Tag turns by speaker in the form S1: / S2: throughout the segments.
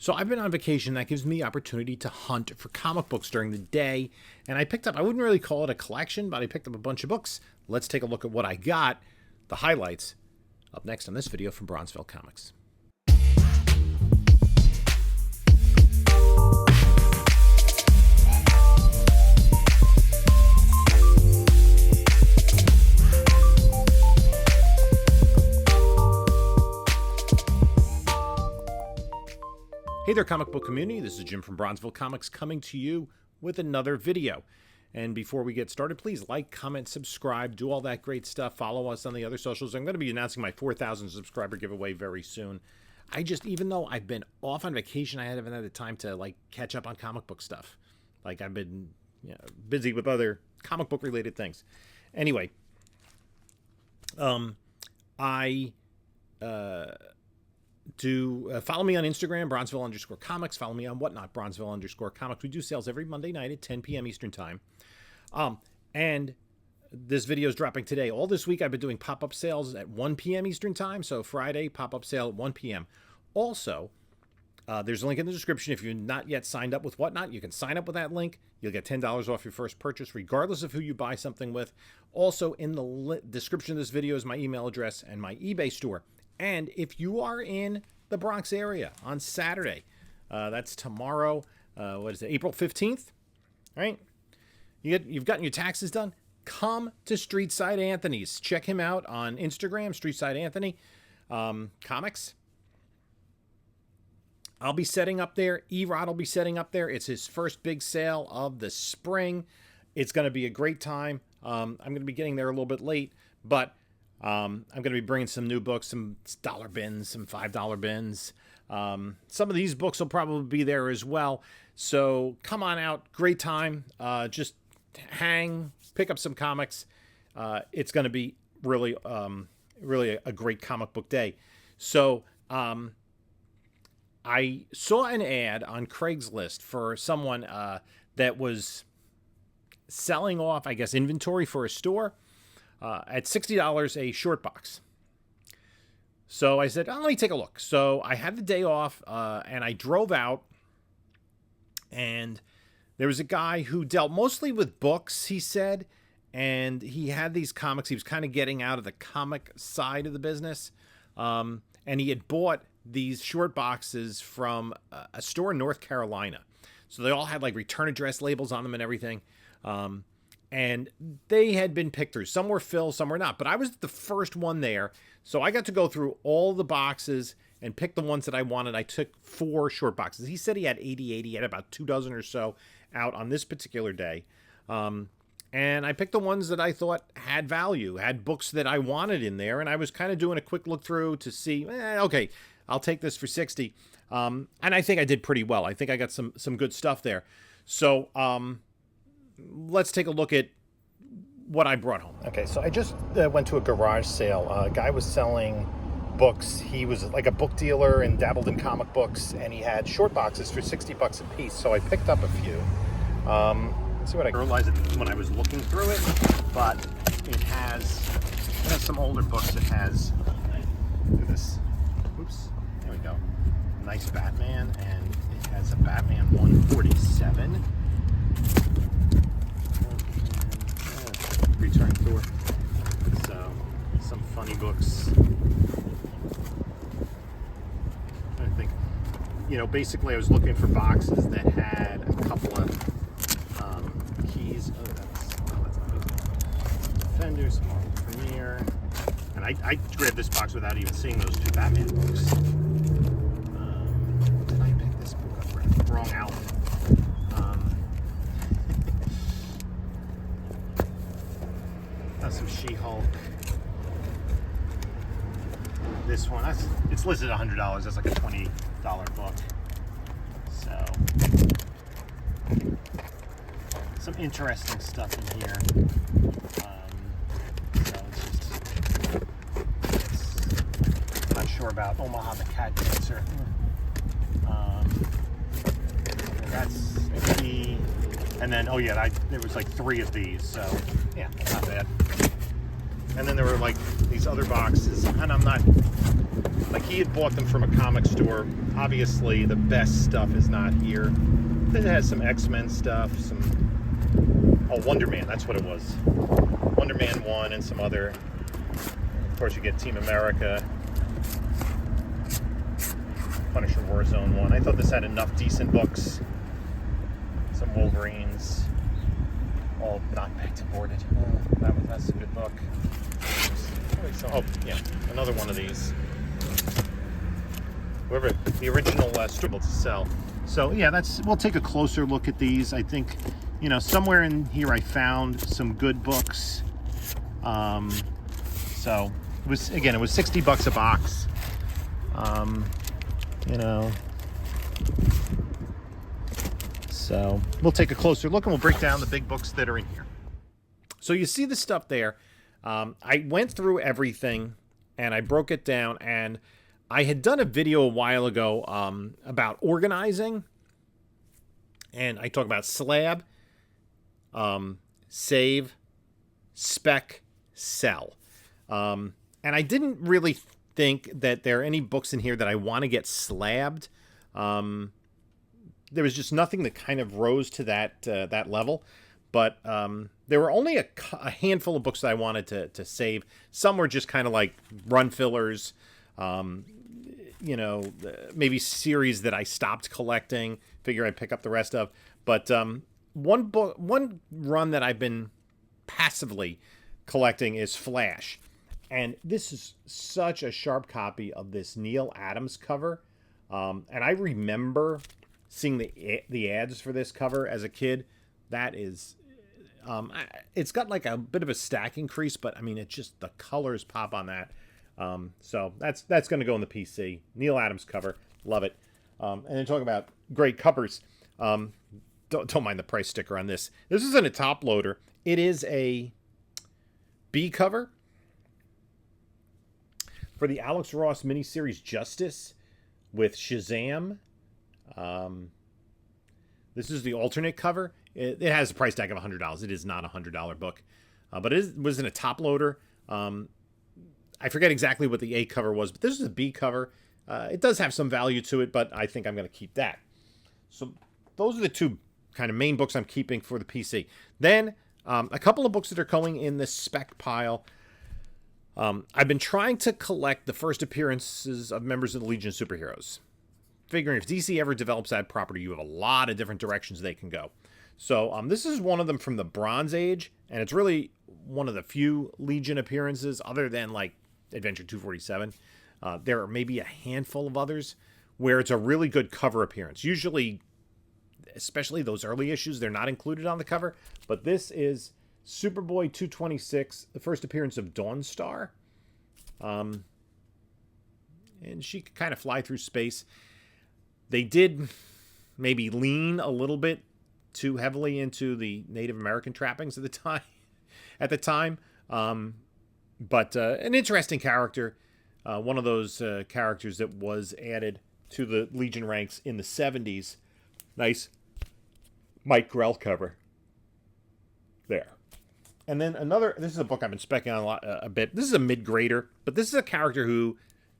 S1: So I've been on vacation. That gives me the opportunity to hunt for comic books during the day. And I picked up, I wouldn't really call it a collection, but I picked up a bunch of books. Let's take a look at what I got, the highlights, up next on this video from Bronzeville Comics. Hey there, comic book community. This is Jim from Bronzeville Comics coming to you with another video. And before we get started, please like, comment, subscribe, do all that great stuff. Follow us on the other socials. I'm going to be announcing my 4,000 subscriber giveaway very soon. Even though I've been off on vacation, I haven't had the time to catch up on comic book stuff. I've been busy with other comic book related things. Anyway, follow me on Instagram, Bronzeville_comics. Follow me on Whatnot, Bronzeville_comics. We do sales every Monday night at 10 p.m. Eastern Time. And this video is dropping today. All this week I've been doing pop-up sales at 1 p.m. Eastern Time. So Friday, pop-up sale at 1 p.m. Also, there's a link in the description. If you're not yet signed up with Whatnot, you can sign up with that link. You'll get $10 off your first purchase, regardless of who you buy something with. Also, in the description of this video is my email address and my eBay store. And if you are in the Bronx area on Saturday, that's tomorrow, April 15th, right? You've gotten your taxes done. Come to Streetside Anthony's. Check him out on Instagram, Streetside Anthony Comics. I'll be setting up there. E-Rod will be setting up there. It's his first big sale of the spring. It's going to be a great time. I'm going to be getting there a little bit late, but I'm going to be bringing some new books, some dollar bins, some $5 bins. Some of these books will probably be there as well. So come on out. Great time. Just hang, pick up some comics. It's going to be really a great comic book day. So I saw an ad on Craigslist for someone that was selling off, I guess, inventory for a store. At $60 a short box. So I said, let me take a look. So I had the day off, and I drove out, and there was a guy who dealt mostly with books, he said, and he had these comics. He was kind of getting out of the comic side of the business, and he had bought these short boxes from a store in North Carolina. So they all had return address labels on them and everything. And they had been picked through. Some were filled, some were not. But I was the first one there. So I got to go through all the boxes and pick the ones that I wanted. I took 4 short boxes. He said he had 80. He had about 2 dozen or so out on this particular day. And I picked the ones that I thought had value, had books that I wanted in there. And I was kind of doing a quick look through to see, okay, I'll take this for 60. And I think I did pretty well. I think I got some good stuff there. So, let's take a look at what I brought home. Okay, so I just went to a garage sale. A guy was selling books. He was like a book dealer and dabbled in comic books, and he had short boxes for $60 a piece. So I picked up a few. Let's see what I realized when I was looking through it, but it has some older books. It has, look at this. Oops, there we go. Nice Batman, and it has a Batman 147. Return tour. So some funny books. I think, basically I was looking for boxes that had a couple of keys. That's Defenders, Marvel Premiere. And I grabbed this box without even seeing those 2 Batman books. Did I pick this book up? Wrong album. Some She-Hulk. This one, it's listed at $100. That's like a $20 book. So, some interesting stuff in here. Not sure about Omaha the Cat Dancer. That's a key. And then, there was 3 of these. So, yeah, not bad. And then there were like these other boxes, and I'm not, like, he had bought them from a comic store. Obviously the best stuff is not here. Then it has some X-Men stuff, Wonder Man, that's what it was. Wonder Man 1 and some other, of course you get Team America, Punisher Warzone 1. I thought this had enough decent books. Some Wolverines, all not back to boarded. Oh, that's a good book. Oh yeah, another one of these. Whoever the original struggle to sell. So yeah, we'll take a closer look at these. I think, you know, somewhere in here I found some good books. So it was 60 bucks a box. You know. So we'll take a closer look and we'll break down the big books that are in here. So you see the stuff there. I went through everything and I broke it down, and I had done a video a while ago about organizing, and I talk about slab, save, spec, sell. And I didn't really think that there are any books in here that I want to get slabbed. There was just nothing that kind of rose to that level. But there were only a handful of books that I wanted to save. Some were just kind of like run fillers, you know, maybe series that I stopped collecting. Figure I'd pick up the rest of. But one run that I've been passively collecting is Flash. And this is such a sharp copy of this Neil Adams cover. And I remember seeing the ads for this cover as a kid. That is, it's got like a bit of a stack increase, but I mean, it just, the colors pop on that. So that's going to go in the PC. Neil Adams cover. Love it. And then talking about great covers. Don't mind the price sticker on this. This isn't a top loader. It is a B cover for the Alex Ross miniseries Justice with Shazam. This is the alternate cover. It has a price tag of $100. It is not a $100 book, but it was in a top loader. I forget exactly what the A cover was, but this is a B cover. It does have some value to it, but I think I'm going to keep that. So those are the two kind of main books I'm keeping for the PC. Then a couple of books that are going in the spec pile. I've been trying to collect the first appearances of members of the Legion of Superheroes. Figuring if DC ever develops that property, you have a lot of different directions they can go. So this is one of them from the Bronze Age, and it's really one of the few Legion appearances other than like Adventure 247. There are maybe a handful of others where it's a really good cover appearance. Usually, especially those early issues, they're not included on the cover. But this is Superboy 226, the first appearance of Dawnstar. And she could kind of fly through space. They did maybe lean a little bit too heavily into the Native American trappings at the time. But an interesting character. One of those characters that was added to the Legion ranks in the 70s. Nice Mike Grell cover. There. And then this is a book I've been specking on a bit. This is a mid-grader, but this is a character who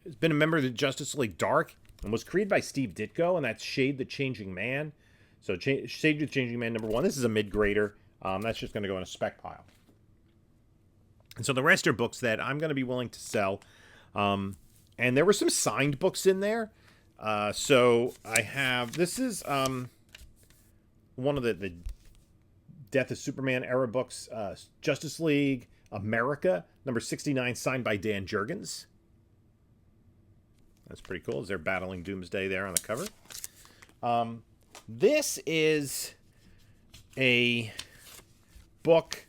S1: has been a member of the Justice League Dark and was created by Steve Ditko, and that's Shade the Changing Man. So Shade the Changing Man #1. This is a mid-grader. That's just going to go in a spec pile. And so the rest are books that I'm going to be willing to sell. And there were some signed books in there. So I have, this is one of the Death of Superman era books, Justice League America, number 69, signed by Dan Jurgens. That's pretty cool. Is there battling Doomsday there on the cover? This is a book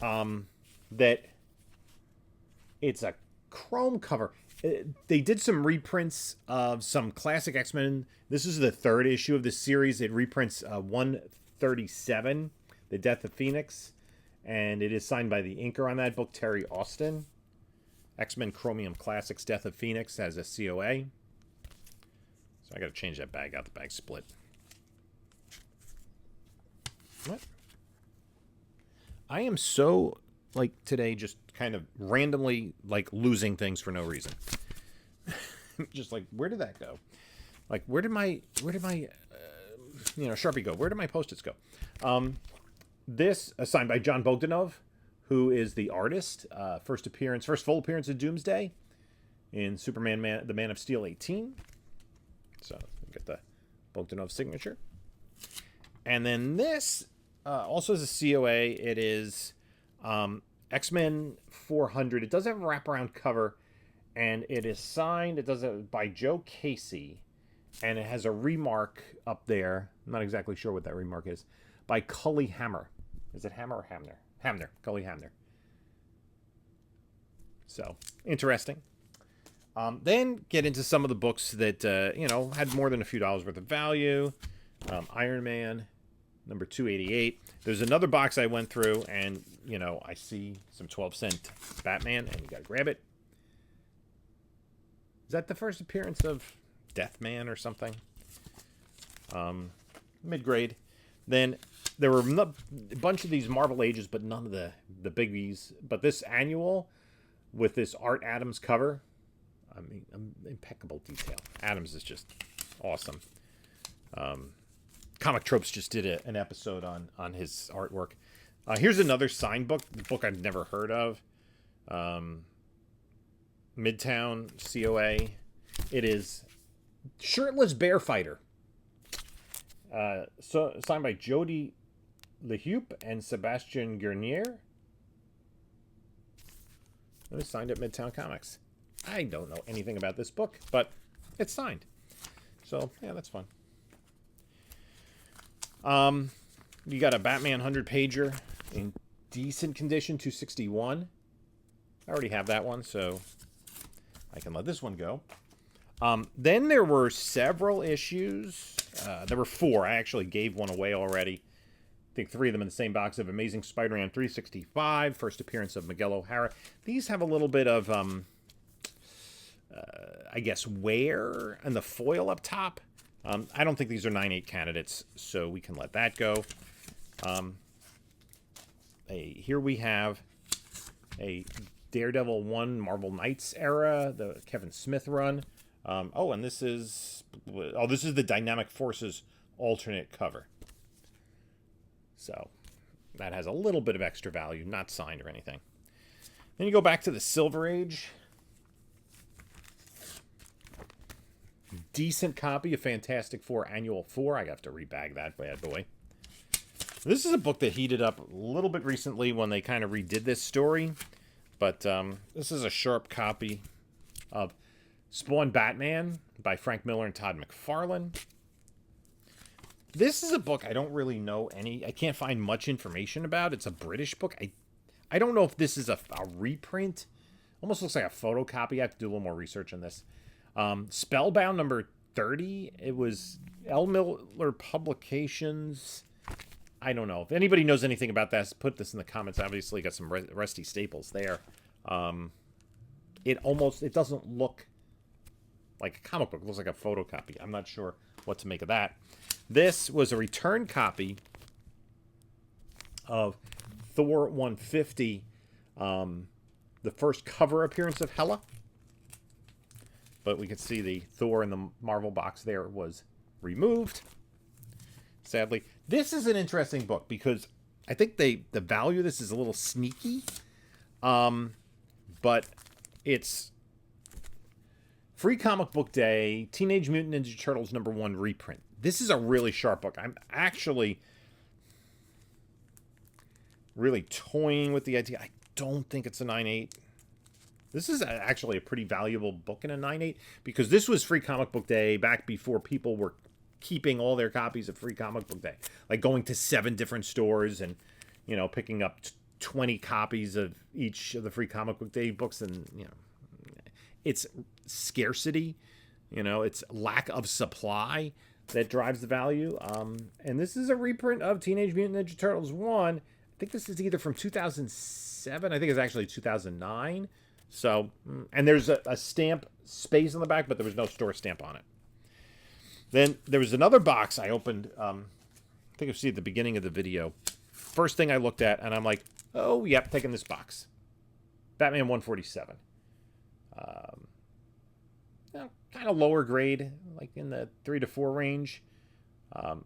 S1: that it's a chrome cover. They did some reprints of some classic X-Men. This is the third issue of this series. It reprints 137, The Death of Phoenix, and it is signed by the inker on that book, Terry Austin. X-Men Chromium Classics, Death of Phoenix has a COA. So I got to change that bag out. The bag split. What? I am so like today, just kind of randomly like losing things for no reason. Just like, where did that go? Like, where did my Sharpie go? Where did my Post-its go? This signed by John Bogdanov, who is the artist. First full appearance of Doomsday in Superman, the Man of Steel 18. So we get the Bogdanov signature. And then this also has a COA. It is X-Men 400. It does have a wraparound cover, and it is signed. It does it by Joe Casey, and it has a remark up there. I'm not exactly sure what that remark is. By Cully Hamner. Is it Hammer or Hamner? Hamner. Cully Hamner. So, interesting. Then get into some of the books that, had more than a few dollars worth of value. Iron Man, number 288. There's another box I went through, and, I see some 12-cent Batman, and you got to grab it. Is that the first appearance of Deathman or something? Mid-grade. Then there were a bunch of these Marvel Ages, but none of the biggies. But this annual with this Art Adams cover, I mean, impeccable detail. Adams is just awesome. Comic Tropes just did an episode on his artwork. Here's another signed book, the book I've never heard of. Midtown COA. It is Shirtless Bear Fighter. Signed by Jody LeHeup and Sebastian Guernier. It was signed at Midtown Comics. I don't know anything about this book, but it's signed. So, yeah, that's fun. You got a Batman 100-pager in decent condition, 261. I already have that one, so I can let this one go. Then there were several issues. There were 4. I actually gave one away already. I think 3 of them in the same box of Amazing Spider-Man 365, first appearance of Miguel O'Hara. These have a little bit of, I guess, wear and the foil up top. I don't think these are 9/8 candidates, so we can let that go. Here we have a Daredevil 1 Marvel Knights era, the Kevin Smith run. And this is the Dynamic Forces alternate cover. So that has a little bit of extra value, not signed or anything. Then you go back to the Silver Age. Decent copy of Fantastic Four Annual 4. I have to rebag that bad boy. This is a book that heated up a little bit recently when they kind of redid this story. But this is a sharp copy of Spawn Batman by Frank Miller and Todd McFarlane. This is a book I don't really know I can't find much information about. It's a British book. I don't know if this is a reprint. Almost looks like a photocopy. I have to do a little more research on this. Spellbound number 30. It was L. Miller Publications. I don't know. If anybody knows anything about that, put this in the comments. Obviously, got some rusty staples there. It doesn't look like a comic book. It looks like a photocopy. I'm not sure what to make of that. This was a return copy of Thor 150, the first cover appearance of Hela. But we can see the Thor in the Marvel box there was removed, sadly. This is an interesting book because I think the value of this is a little sneaky. But it's Free Comic Book Day, Teenage Mutant Ninja Turtles #1 reprint. This is a really sharp book. I'm actually really toying with the idea. I don't think it's a 9/8. This is actually a pretty valuable book in a 9/8 because this was Free Comic Book Day back before people were keeping all their copies of Free Comic Book Day. Like going to 7 different stores and, picking up 20 copies of each of the Free Comic Book Day books. And, it's scarcity, it's lack of supply that drives the value. And this is a reprint of Teenage Mutant Ninja Turtles 1. I think this is either from 2007. I think it's actually 2009. So, and there's a stamp space on the back, but there was no store stamp on it. Then there was another box I opened, I think you see at the beginning of the video. First thing I looked at, and I'm like, oh, yep, taking this box. Batman 147. Kind of lower grade, like in the 3 to 4 range.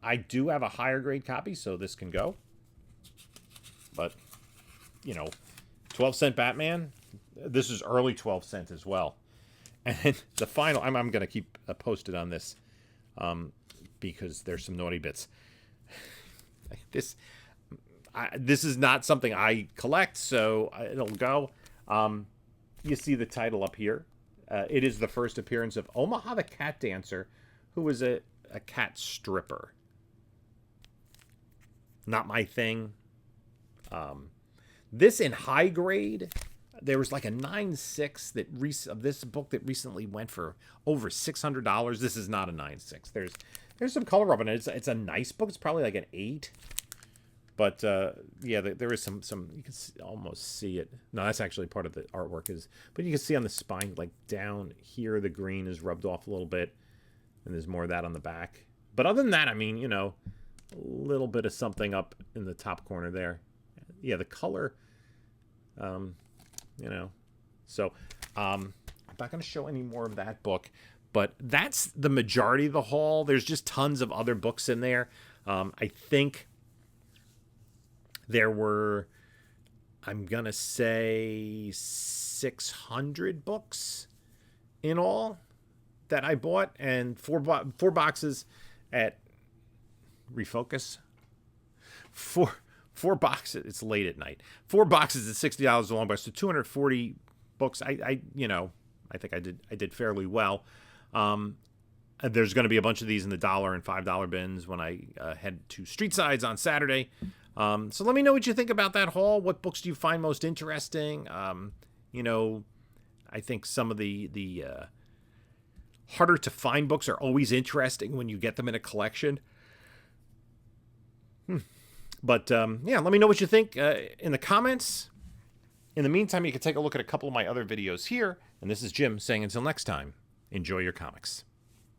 S1: I do have a higher grade copy, so this can go. But, 12-cent Batman. This is early 12 cent as well. And the final, I'm going to keep posted on this because there's some naughty bits. This is not something I collect, so it'll go. You see the title up here. It is the first appearance of Omaha the Cat Dancer, who was a cat stripper. Not my thing. This in high grade, there was like a 9.6 of this book that recently went for over $600. This is not a 9.6. There's some color up in it. It's a nice book. It's probably like an 8. But yeah, there is some you can almost see it. No, that's actually part of the artwork but you can see on the spine, like down here, the green is rubbed off a little bit, and there's more of that on the back. But other than that, I mean, a little bit of something up in the top corner there. Yeah, the color, So I'm not going to show any more of that book, but that's the majority of the haul. There's just tons of other books in there. I think there were, I'm going to say 600 books in all that I bought, and four boxes at Refocus. Four boxes. It's late at night. 4 boxes at $60 a long box, so 240 books. I think I did fairly well. There's going to be a bunch of these in the $1 and $5 bins when I head to Street Sides on Saturday. So let me know what you think about that haul. What books do you find most interesting? I think some of the harder to find books are always interesting when you get them in a collection. But yeah, let me know what you think in the comments. In the meantime, you can take a look at a couple of my other videos here. And this is Jim saying until next time, enjoy your comics.